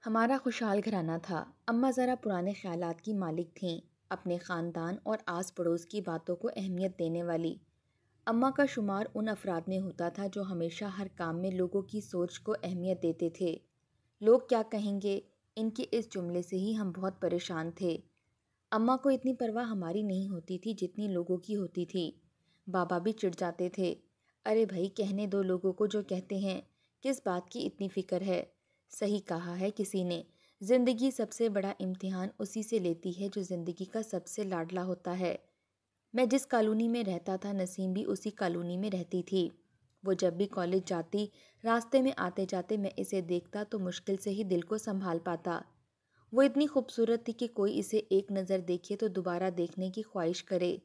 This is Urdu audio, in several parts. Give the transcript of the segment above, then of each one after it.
ہمارا خوشحال گھرانہ تھا۔ اماں ذرا پرانے خیالات کی مالک تھیں، اپنے خاندان اور آس پڑوس کی باتوں کو اہمیت دینے والی۔ اماں کا شمار ان افراد میں ہوتا تھا جو ہمیشہ ہر کام میں لوگوں کی سوچ کو اہمیت دیتے تھے۔ لوگ کیا کہیں گے، ان کے اس جملے سے ہی ہم بہت پریشان تھے۔ اماں کو اتنی پرواہ ہماری نہیں ہوتی تھی جتنی لوگوں کی ہوتی تھی۔ بابا بھی چڑ جاتے تھے، ارے بھائی کہنے دو لوگوں کو جو کہتے ہیں، کس بات کی اتنی فکر ہے۔ صحیح کہا ہے کسی نے، زندگی سب سے بڑا امتحان اسی سے لیتی ہے جو زندگی کا سب سے لاڈلا ہوتا ہے۔ میں جس کالونی میں رہتا تھا نسیم بھی اسی کالونی میں رہتی تھی۔ وہ جب بھی کالج جاتی، راستے میں آتے جاتے میں اسے دیکھتا تو مشکل سے ہی دل کو سنبھال پاتا۔ وہ اتنی خوبصورت تھی کہ کوئی اسے ایک نظر دیکھے تو دوبارہ دیکھنے کی خواہش کرے۔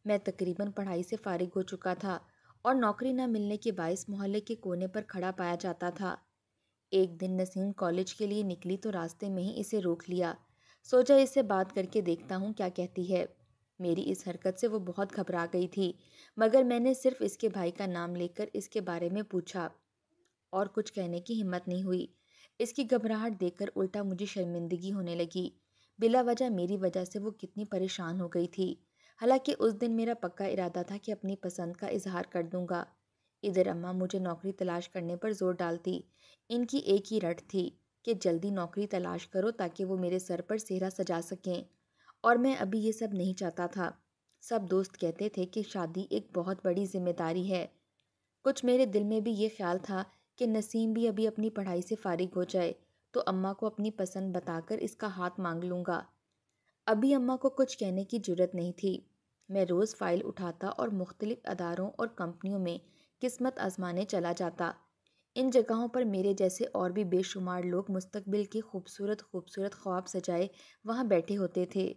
میں تقریباً پڑھائی سے فارغ ہو چکا تھا اور نوکری نہ ملنے کے باعث محلے کے کونے پر کھڑا پایا جاتا تھا۔ ایک دن نسیم کالج کے لیے نکلی تو راستے میں ہی اسے روک لیا۔ سوچا اس سے بات کر کے دیکھتا ہوں کیا کہتی ہے۔ میری اس حرکت سے وہ بہت گھبرا گئی تھی، مگر میں نے صرف اس کے بھائی کا نام لے کر اس کے بارے میں پوچھا اور کچھ کہنے کی ہمت نہیں ہوئی۔ اس کی گھبراہٹ دیکھ کر الٹا مجھے شرمندگی ہونے لگی۔ بلا وجہ میری وجہ سے وہ کتنی پریشان ہو گئی تھی، حالانکہ اس دن میرا پکا ارادہ تھا کہ اپنی پسند کا اظہار کر دوں گا۔ ادھر اماں مجھے نوکری تلاش کرنے پر زور ڈالتی۔ ان کی ایک ہی رٹ تھی کہ جلدی نوکری تلاش کرو تاکہ وہ میرے سر پر سہرا سجا سکیں، اور میں ابھی یہ سب نہیں چاہتا تھا۔ سب دوست کہتے تھے کہ شادی ایک بہت بڑی ذمہ داری ہے۔ کچھ میرے دل میں بھی یہ خیال تھا کہ نسیم بھی ابھی اپنی پڑھائی سے فارغ ہو جائے تو اماں کو اپنی پسند بتا کر اس کا ہاتھ مانگ لوں گا۔ ابھی اماں کو کچھ کہنے کی جرت نہیں تھی۔ میں روز فائل اٹھاتا اور مختلف اداروں اور کمپنیوں میں قسمت آزمانے چلا جاتا۔ ان جگہوں پر میرے جیسے اور بھی بے شمار لوگ مستقبل کے خوبصورت خوبصورت خواب سجائے وہاں بیٹھے ہوتے تھے۔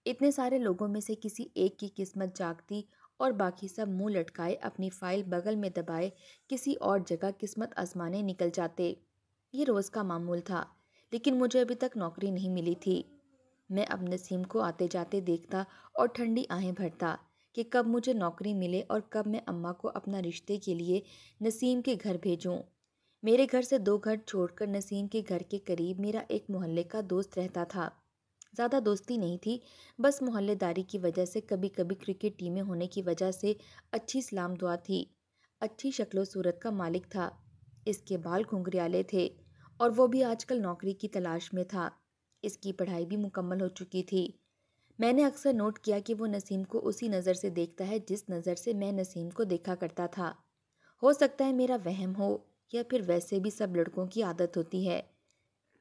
اتنے سارے لوگوں میں سے کسی ایک کی قسمت جاگتی اور باقی سب منہ لٹکائے اپنی فائل بغل میں دبائے کسی اور جگہ قسمت آزمانے نکل جاتے۔ یہ روز کا معمول تھا، لیکن مجھے ابھی تک نوکری نہیں ملی تھی۔ میں اب نسیم کو آتے جاتے دیکھتا اور ٹھنڈی آہیں بھرتا کہ کب مجھے نوکری ملے اور کب میں اماں کو اپنا رشتے کے لیے نسیم کے گھر بھیجوں۔ میرے گھر سے 2 گھر چھوڑ کر نسیم کے گھر کے قریب میرا ایک محلے کا دوست رہتا تھا۔ زیادہ دوستی نہیں تھی، بس محلے داری کی وجہ سے کبھی کبھی کرکٹ ٹیمیں ہونے کی وجہ سے اچھی سلام دعا تھی۔ اچھی شکل و صورت کا مالک تھا، اس کے بال گھنگریالے تھے اور وہ بھی آج کل نوکری کی تلاش میں تھا۔ اس کی پڑھائی بھی مکمل ہو چکی تھی۔ میں نے اکثر نوٹ کیا کہ وہ نسیم کو اسی نظر سے دیکھتا ہے جس نظر سے میں نسیم کو دیکھا کرتا تھا۔ ہو سکتا ہے میرا وہم ہو یا پھر ویسے بھی سب لڑکوں کی عادت ہوتی ہے۔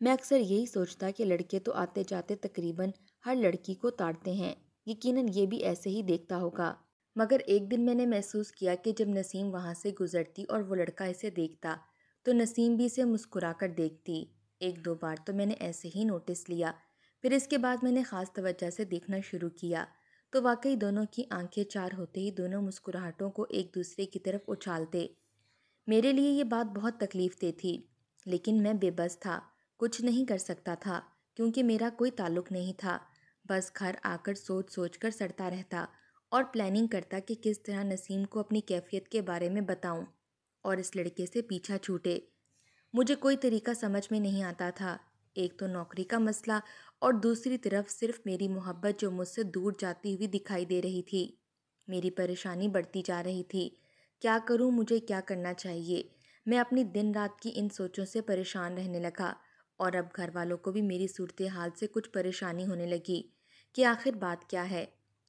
میں اکثر یہی سوچتا کہ لڑکے تو آتے جاتے تقریباً ہر لڑکی کو تاڑتے ہیں، یقیناً یہ بھی ایسے ہی دیکھتا ہوگا۔ مگر ایک دن میں نے محسوس کیا کہ جب نسیم وہاں سے گزرتی اور وہ لڑکا اسے دیکھتا تو نسیم بھی اسے مسکرا کر دیکھتی۔ 1-2 بار تو میں نے ایسے ہی نوٹس لیا، پھر اس کے بعد میں نے خاص توجہ سے دیکھنا شروع کیا تو واقعی دونوں کی آنکھیں چار ہوتے ہی دونوں مسکراہٹوں کو ایک دوسرے کی طرف اچھالتے۔ میرے لیے یہ بات بہت تکلیف دہ تھی، لیکن میں بے بس تھا، کچھ نہیں کر سکتا تھا کیونکہ میرا کوئی تعلق نہیں تھا۔ بس گھر آ کر سوچ سوچ کر سڑتا رہتا اور پلاننگ کرتا کہ کس طرح نسیم کو اپنی کیفیت کے بارے میں بتاؤں اور اس لڑکے سے پیچھا چھوٹے۔ مجھے کوئی طریقہ سمجھ میں نہیں آتا تھا، ایک تو نوکری کا مسئلہ اور دوسری طرف صرف میری محبت جو مجھ سے دور جاتی ہوئی دکھائی دے رہی تھی۔ میری پریشانی بڑھتی جا رہی تھی۔ کیا کروں، مجھے کیا کرنا چاہیے؟ میں اپنی دن رات کی ان سوچوں سے پریشان رہنے لگا اور اب گھر والوں کو بھی میری صورتحال سے کچھ پریشانی ہونے لگی کہ آخر بات کیا ہے۔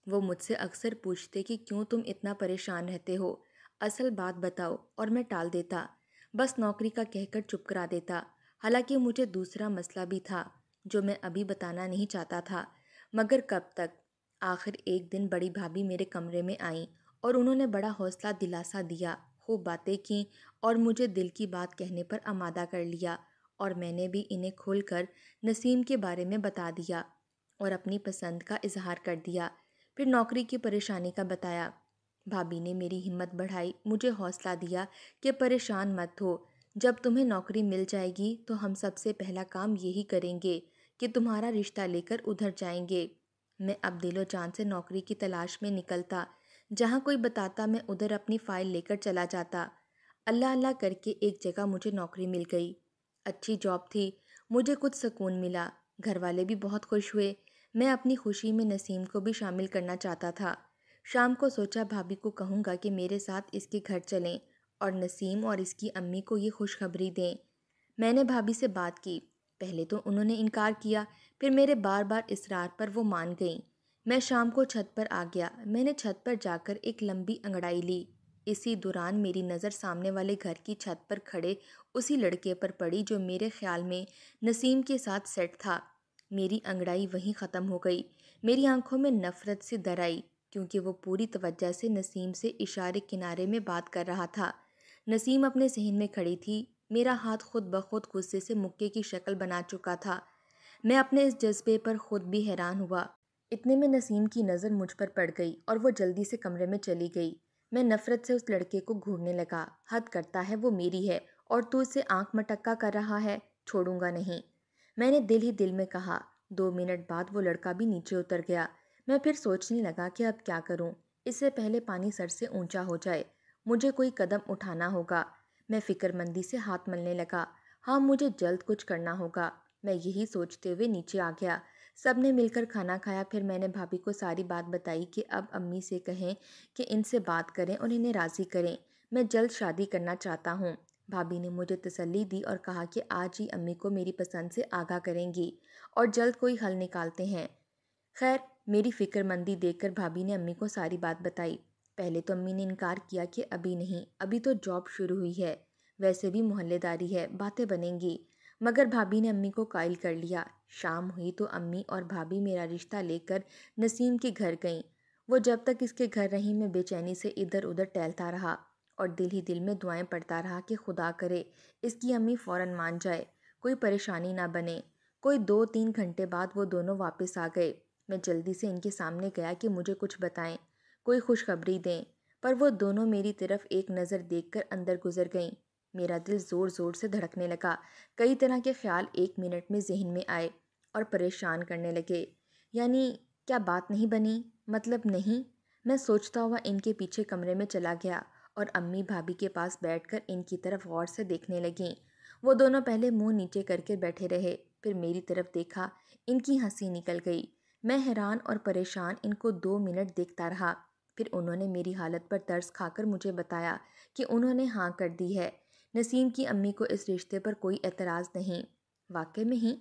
وہ مجھ سے اکثر پوچھتے کہ کیوں تم اتنا پریشان رہتے ہو، اصل بات بتاؤ، اور میں ٹال دیتا، بس نوکری کا کہہ کر چپ کرا دیتا۔ حالانکہ مجھے دوسرا مسئلہ بھی تھا جو میں ابھی بتانا نہیں چاہتا تھا، مگر کب تک؟ آخر ایک دن بڑی بھابھی میرے کمرے میں آئیں اور انہوں نے بڑا حوصلہ دلاسا دیا، خوب باتیں کیں اور مجھے دل کی بات کہنے پر آمادہ کر لیا، اور میں نے بھی انہیں کھول کر نسیم کے بارے میں بتا دیا اور اپنی پسند کا اظہار کر دیا، پھر نوکری کی پریشانی کا بتایا۔ بھابھی نے میری ہمت بڑھائی، مجھے حوصلہ دیا کہ پریشان مت ہو، جب تمہیں نوکری مل جائے گی تو ہم سب سے پہلا کام یہی کریں گے کہ تمہارا رشتہ لے کر ادھر جائیں گے۔ میں اب دل و جان سے نوکری کی تلاش میں نکلتا، جہاں کوئی بتاتا میں ادھر اپنی فائل لے کر چلا جاتا۔ اللہ اللہ کر کے ایک جگہ مجھے نوکری مل گئی، اچھی جاب تھی، مجھے کچھ سکون ملا، گھر والے بھی بہت خوش ہوئے۔ میں اپنی خوشی میں نسیم کو بھی شامل کرنا چاہتا تھا۔ شام کو سوچا بھابھی کو کہوں گا کہ میرے ساتھ اس کے گھر چلیں اور نسیم اور اس کی امی کو یہ خوشخبری دیں۔ میں نے بھابھی سے بات کی۔ پہلے تو انہوں نے انکار کیا، پھر میرے بار بار اصرار پر وہ مان گئیں۔ میں شام کو چھت پر آ گیا۔ میں نے چھت پر جا کر ایک لمبی انگڑائی لی۔ اسی دوران میری نظر سامنے والے گھر کی چھت پر کھڑے اسی لڑکے پر پڑی جو میرے خیال میں نسیم کے ساتھ سیٹ تھا۔ میری انگڑائی وہیں ختم ہو گئی۔ میری آنکھوں میں نفرت سے در آئی، کیونکہ وہ پوری توجہ سے نسیم سے اشارے کنارے میں بات کر رہا تھا۔ نسیم اپنے صحن میں کھڑی تھی۔ میرا ہاتھ خود بخود غصے سے مکے کی شکل بنا چکا تھا۔ میں اپنے اس جذبے پر خود بھی حیران ہوا۔ اتنے میں نسیم کی نظر مجھ پر پڑ گئی اور وہ جلدی سے کمرے میں چلی گئی۔ میں نفرت سے اس لڑکے کو گھورنے لگا۔ حد کرتا ہے، وہ میری ہے اور تو اسے آنکھ مٹکا کر رہا ہے، چھوڑوں گا نہیں، میں نے دل ہی دل میں کہا۔ 2 منٹ بعد وہ لڑکا بھی نیچے اتر گیا۔ میں پھر سوچنے لگا کہ اب کیا کروں، اس سے پہلے پانی سر سے اونچا ہو جائے۔ مجھے کوئی قدم اٹھانا ہوگا۔ میں فکر مندی سے ہاتھ ملنے لگا۔ ہاں، مجھے جلد کچھ کرنا ہوگا۔ میں یہی سوچتے ہوئے نیچے آ گیا۔ سب نے مل کر کھانا کھایا۔ پھر میں نے بھابھی کو ساری بات بتائی کہ اب امی سے کہیں کہ ان سے بات کریں اور انہیں راضی کریں۔ میں جلد شادی کرنا چاہتا ہوں۔ بھابھی نے مجھے تسلی دی اور کہا کہ آج ہی امی کو میری پسند سے آگاہ کریں گی اور جلد کوئی حل نکالتے ہیں۔ خیر، میری فکر مندی دیکھ کر بھابھی نے امی کو ساری بات بتائی۔ پہلے تو امی نے انکار کیا کہ ابھی نہیں، ابھی تو جاب شروع ہوئی ہے، ویسے بھی محلے داری ہے، باتیں بنیں گی۔ مگر بھابھی نے امی کو قائل کر لیا۔ شام ہوئی تو امی اور بھابھی میرا رشتہ لے کر نسیم کے گھر گئیں۔ وہ جب تک اس کے گھر رہی میں بے چینی سے ادھر ادھر ٹہلتا رہا اور دل ہی دل میں دعائیں پڑھتا رہا کہ خدا کرے اس کی امی فوراً مان جائے، کوئی پریشانی نہ بنے۔ کوئی 2-3 گھنٹے بعد وہ دونوں واپس آ گئے۔ میں جلدی سے ان کے سامنے گیا کہ مجھے کچھ بتائیں، کوئی خوشخبری دیں، پر وہ دونوں میری طرف ایک نظر دیکھ کر اندر گزر گئیں۔ میرا دل زور زور سے دھڑکنے لگا۔ کئی طرح کے خیال 1 منٹ میں ذہن میں آئے اور پریشان کرنے لگے۔ یعنی کیا بات نہیں بنی؟ مطلب نہیں؟ میں سوچتا ہوا ان کے پیچھے کمرے میں چلا گیا اور امی بھابھی کے پاس بیٹھ کر ان کی طرف غور سے دیکھنے لگیں۔ وہ دونوں پہلے منہ نیچے کر کے بیٹھے رہے، پھر میری طرف دیکھا۔ ان کی ہنسی نکل گئی۔ میں حیران اور پریشان ان کو 2 منٹ دیکھتا رہا۔ پھر انہوں نے میری حالت پر ترس کھا کر مجھے بتایا کہ انہوں نے ہاں کر دی ہے۔ نسیم کی امی کو اس رشتے پر کوئی اعتراض نہیں۔ واقعی میں ہی؟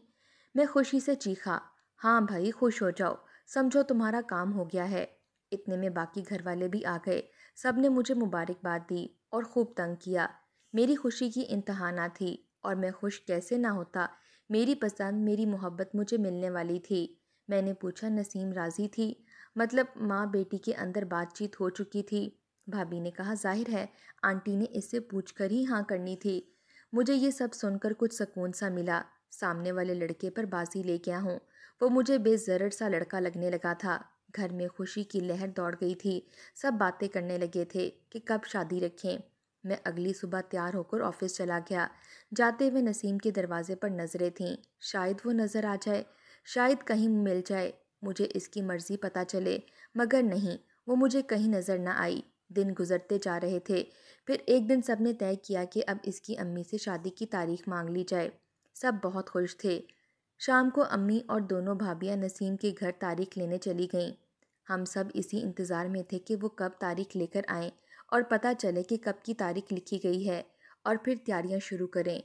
میں خوشی سے چیخا۔ ہاں بھائی، خوش ہو جاؤ، سمجھو تمہارا کام ہو گیا ہے۔ اتنے میں باقی گھر والے بھی آ گئے۔ سب نے مجھے مبارکباد دی اور خوب تنگ کیا۔ میری خوشی کی انتہا نہ تھی، اور میں خوش کیسے نہ ہوتا۔ میری پسند، میری محبت مجھے ملنے والی تھی۔ میں نے پوچھا، نسیم راضی تھی؟ مطلب ماں بیٹی کے اندر بات چیت ہو چکی تھی؟ بھابھی نے کہا، ظاہر ہے آنٹی نے اس سے پوچھ کر ہی ہاں کرنی تھی۔ مجھے یہ سب سن کر کچھ سکون سا ملا۔ سامنے والے لڑکے پر بازی لے گیا ہوں۔ وہ مجھے بے ضرر سا لڑکا لگنے لگا تھا۔ گھر میں خوشی کی لہر دوڑ گئی تھی۔ سب باتیں کرنے لگے تھے کہ کب شادی رکھیں۔ میں اگلی صبح تیار ہو کر آفس چلا گیا۔ جاتے ہوئے نسیم کے دروازے پر نظریں تھیں۔ شاید وہ نظر آ جائے، شاید کہیں مل جائے، مجھے اس کی مرضی پتہ چلے، مگر نہیں، وہ مجھے کہیں نظر نہ آئی۔ دن گزرتے جا رہے تھے۔ پھر ایک دن سب نے طے کیا کہ اب اس کی امی سے شادی کی تاریخ مانگ لی جائے۔ سب بہت خوش تھے۔ شام کو امی اور دونوں بھابیاں نسیم کے گھر تاریخ لینے چلی گئیں۔ ہم سب اسی انتظار میں تھے کہ وہ کب تاریخ لے کر آئیں اور پتہ چلے کہ کب کی تاریخ لکھی گئی ہے اور پھر تیاریاں شروع کریں۔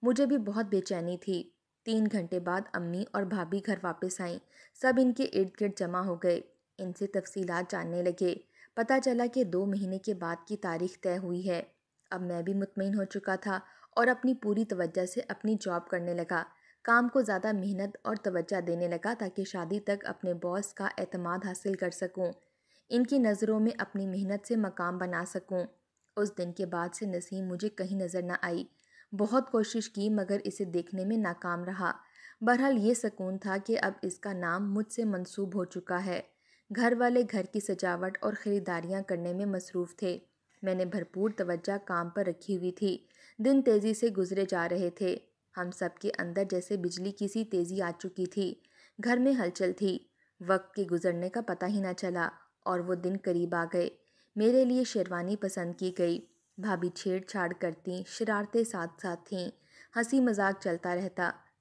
مجھے بھی بہت بے چینی تھی۔ 3 گھنٹے بعد امی اور بھابھی گھر واپس آئیں۔ سب ان کے ارد گرد جمع ہو گئے۔ ان سے تفصیلات جاننے لگے۔ پتہ چلا کہ 2 مہینے کے بعد کی تاریخ طے ہوئی ہے۔ اب میں بھی مطمئن ہو چکا تھا اور اپنی پوری توجہ سے اپنی جاب کرنے لگا۔ کام کو زیادہ محنت اور توجہ دینے لگا تاکہ شادی تک اپنے باس کا اعتماد حاصل کر سکوں، ان کی نظروں میں اپنی محنت سے مقام بنا سکوں۔ اس دن کے بعد سے نسیم مجھے کہیں نظر نہ آئی۔ بہت کوشش کی مگر اسے دیکھنے میں ناکام رہا۔ بہرحال یہ سکون تھا کہ اب اس کا نام مجھ سے منسوب ہو چکا ہے۔ گھر والے گھر کی سجاوٹ اور خریداریاں کرنے میں مصروف تھے۔ میں نے بھرپور توجہ کام پر رکھی ہوئی تھی۔ دن تیزی سے گزرے جا رہے تھے۔ ہم سب کے اندر جیسے بجلی کی سی تیزی آ چکی تھی۔ گھر میں ہلچل تھی۔ وقت کے گزرنے کا پتہ ہی نہ چلا اور وہ دن قریب آ گئے۔ میرے لیے شیروانی پسند کی گئی۔ بھابھی چھیڑ چھاڑ کرتی، شرارتیں ساتھ ساتھ تھیں۔ ہنسی مذاق چلتا رہتا۔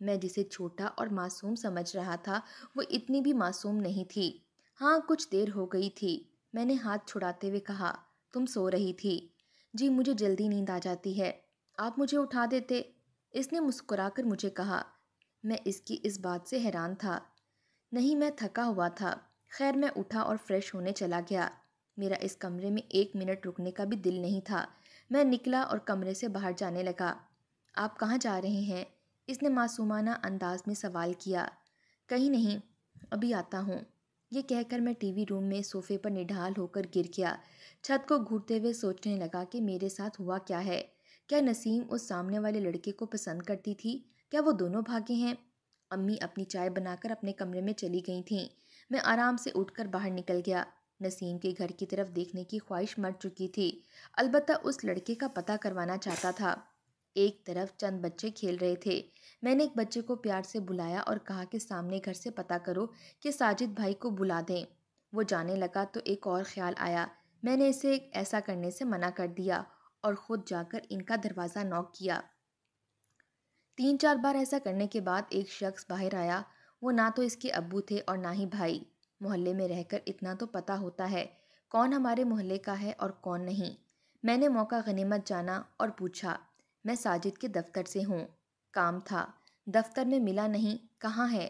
میں جسے چھوٹا اور معصوم سمجھ رہا تھا وہ اتنی بھی معصوم نہیں تھی۔ ہاں کچھ دیر ہو گئی تھی، میں نے ہاتھ چھڑاتے ہوئے کہا۔ تم سو رہی تھی؟ جی مجھے جلدی نیند آ جاتی ہے، آپ مجھے اٹھا دیتے، اس نے مسکرا کر مجھے کہا۔ میں اس کی اس بات سے حیران تھا۔ نہیں میں تھکا ہوا تھا۔ خیر میں اٹھا اور فریش ہونے چلا گیا۔ میرا اس کمرے میں 1 منٹ رکنے کا بھی دل نہیں تھا۔ میں نکلا اور کمرے سے باہر جانے لگا۔ آپ کہاں جا رہے ہیں؟ اس نے معصومانہ انداز میں سوال کیا۔ کہیں نہیں، ابھی آتا ہوں۔ یہ کہہ کر میں ٹی وی روم میں صوفے پر نڈھال ہو کر گر گیا۔ چھت کو گھورتے ہوئے سوچنے لگا کہ میرے ساتھ ہوا کیا ہے؟ کیا نسیم اس سامنے والے لڑکے کو پسند کرتی تھی؟ کیا وہ دونوں بھاگے ہیں؟ امی اپنی چائے بنا کر اپنے کمرے میں چلی گئی تھیں۔ میں آرام سے اٹھ کر باہر نکل گیا۔ نسیم کے گھر کی طرف دیکھنے کی خواہش مر چکی تھی، البتہ اس لڑکے کا پتہ کروانا چاہتا تھا۔ ایک طرف چند بچے کھیل رہے تھے۔ میں نے ایک بچے کو پیار سے بلایا اور کہا کہ سامنے گھر سے پتہ کرو کہ ساجد بھائی کو بلا دیں۔ وہ جانے لگا تو ایک اور خیال آیا۔ میں نے اسے ایسا کرنے سے منع کر دیا اور خود جا کر ان کا دروازہ نوک کیا۔ 3-4 بار ایسا کرنے کے بعد ایک شخص باہر آیا۔ وہ نہ تو اس کے ابو تھے اور نہ ہی بھائی۔ محلے میں رہ کر اتنا تو پتہ ہوتا ہے کون ہمارے محلے کا ہے اور کون نہیں۔ میں نے موقع غنیمت جانا اور پوچھا، میں ساجد کے دفتر سے ہوں۔ کام تھا، دفتر میں ملا نہیں، کہاں ہے؟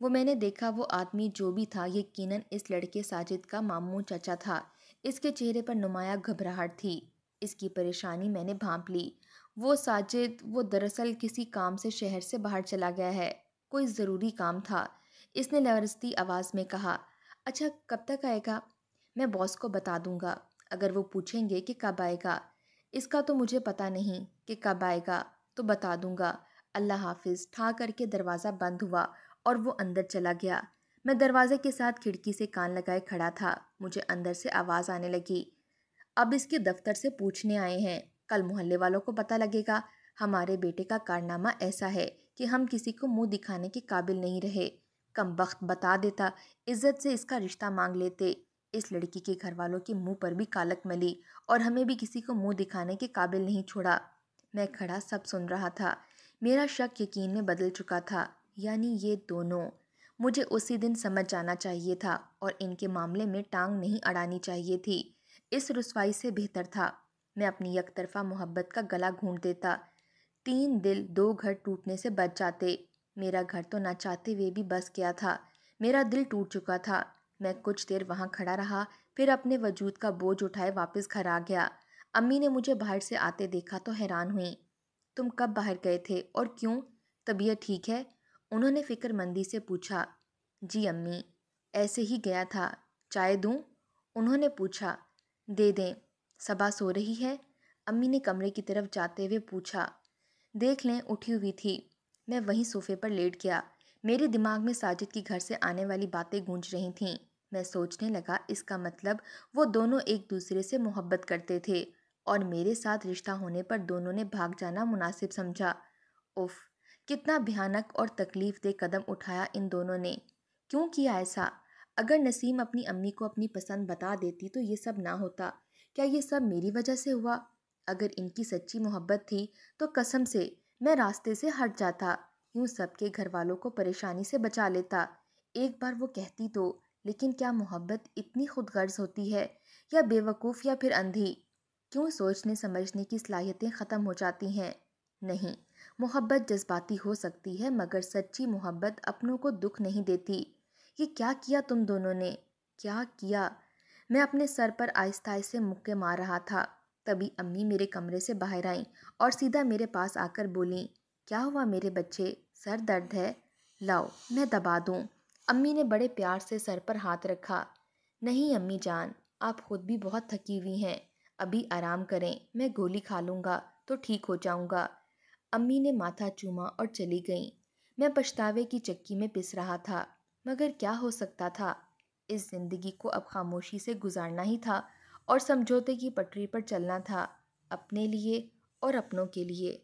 وہ میں نے دیکھا وہ آدمی جو بھی تھا یقیناً اس لڑکے ساجد کا ماموں چچا تھا۔ اس کے چہرے پر نمایاں گھبراہٹ تھی۔ اس کی پریشانی میں نے بھانپ لی۔ وہ ساجد، وہ دراصل کسی کام سے شہر سے باہر چلا گیا ہے، کوئی ضروری کام تھا۔ اس نے لرزتی آواز میں کہا۔ اچھا کب تک آئے گا؟ میں باس کو بتا دوں گا، اگر وہ پوچھیں گے کہ کب آئے گا۔ اس کا تو مجھے پتہ نہیں کہ کب آئے گا، تو بتا دوں گا۔ اللہ حافظ ٹھا کر کے دروازہ بند ہوا اور وہ اندر چلا گیا۔ میں دروازے کے ساتھ کھڑکی سے کان لگائے کھڑا تھا۔ مجھے اندر سے آواز آنے لگی، اب اس کے دفتر سے پوچھنے آئے ہیں، کل محلے والوں کو پتہ لگے گا۔ ہمارے بیٹے کا کارنامہ ایسا ہے کہ ہم کسی کو منہ دکھانے کے قابل نہیں رہے۔ کم بخت بتا دیتا، عزت سے اس کا رشتہ مانگ لیتے۔ اس لڑکی کے گھر والوں کے منہ پر بھی کالک ملی اور ہمیں بھی کسی کو منہ دکھانے کے قابل نہیں چھوڑا۔ میں کھڑا سب سن رہا تھا۔ میرا شک یقین میں بدل چکا تھا، یعنی یہ دونوں۔ مجھے اسی دن سمجھ جانا چاہیے تھا اور ان کے معاملے میں ٹانگ نہیں اڑانی چاہیے تھی۔ اس رسوائی سے بہتر تھا میں اپنی یک طرفہ محبت کا گلا گھونٹ دیتا۔ 3 دل 2 گھر ٹوٹنے سے بچ جاتے۔ میرا گھر تو نہ چاہتے ہوئے بھی بس گیا تھا۔ میرا دل ٹوٹ چکا تھا۔ میں کچھ دیر وہاں کھڑا رہا، پھر اپنے وجود کا بوجھ اٹھائے واپس گھر آ گیا۔ امی نے مجھے باہر سے آتے دیکھا تو حیران ہوئیں۔ تم کب باہر گئے تھے اور کیوں؟ طبیعت ٹھیک ہے؟ انہوں نے فکر مندی سے پوچھا۔ جی امی، ایسے ہی گیا تھا۔ چائے دوں؟ انہوں نے پوچھا۔ دے دیں۔ صبا سو رہی ہے؟ امی نے کمرے کی طرف جاتے ہوئے پوچھا۔ دیکھ لیں اٹھی ہوئی تھی۔ میں وہیں صوفے پر لیٹ گیا۔ میرے دماغ میں ساجد کی گھر سے آنے والی باتیں گونج رہی تھیں۔ میں سوچنے لگا اس کا مطلب وہ دونوں ایک دوسرے سے محبت کرتے تھے اور میرے ساتھ رشتہ ہونے پر دونوں نے بھاگ جانا مناسب سمجھا۔ اف، کتنا بھیانک اور تکلیف دہ قدم اٹھایا ان دونوں نے۔ کیوں کیا ایسا؟ اگر نسیم اپنی امی کو اپنی پسند بتا دیتی تو یہ سب نہ ہوتا۔ کیا یہ سب میری وجہ سے ہوا؟ اگر ان کی سچی محبت تھی تو قسم سے میں راستے سے ہٹ جاتا، یوں سب کے گھر والوں کو پریشانی سے بچا لیتا۔ ایک بار وہ کہتی تو، لیکن کیا محبت اتنی خود غرض ہوتی ہے، یا بے وقوف یا پھر اندھی؟ کیوں سوچنے سمجھنے کی صلاحیتیں ختم ہو جاتی ہیں؟ نہیں، محبت جذباتی ہو سکتی ہے مگر سچی محبت اپنوں کو دکھ نہیں دیتی۔ یہ کیا کیا تم دونوں نے؟ کیا کیا؟ میں اپنے سر پر آہستہ آہستہ مکے مار رہا تھا۔ تبھی امی میرے کمرے سے باہر آئیں اور سیدھا میرے پاس آ کر بولیں، کیا ہوا میرے بچے، سر درد ہے؟ لاؤ میں دبا دوں۔ امی نے بڑے پیار سے سر پر ہاتھ رکھا۔ نہیں امی جان، آپ خود بھی بہت تھکی ہوئی ہیں، ابھی آرام کریں، میں گولی کھا لوں گا تو ٹھیک ہو جاؤں گا۔ امی نے ماتھا چوما اور چلی گئیں۔ میں پچھتاوے کی چکی میں پس رہا تھا، مگر کیا ہو سکتا تھا؟ اس زندگی کو اب خاموشی سے گزارنا ہی تھا اور سمجھوتے کی پٹری پر چلنا تھا، اپنے لیے اور اپنوں کے لیے۔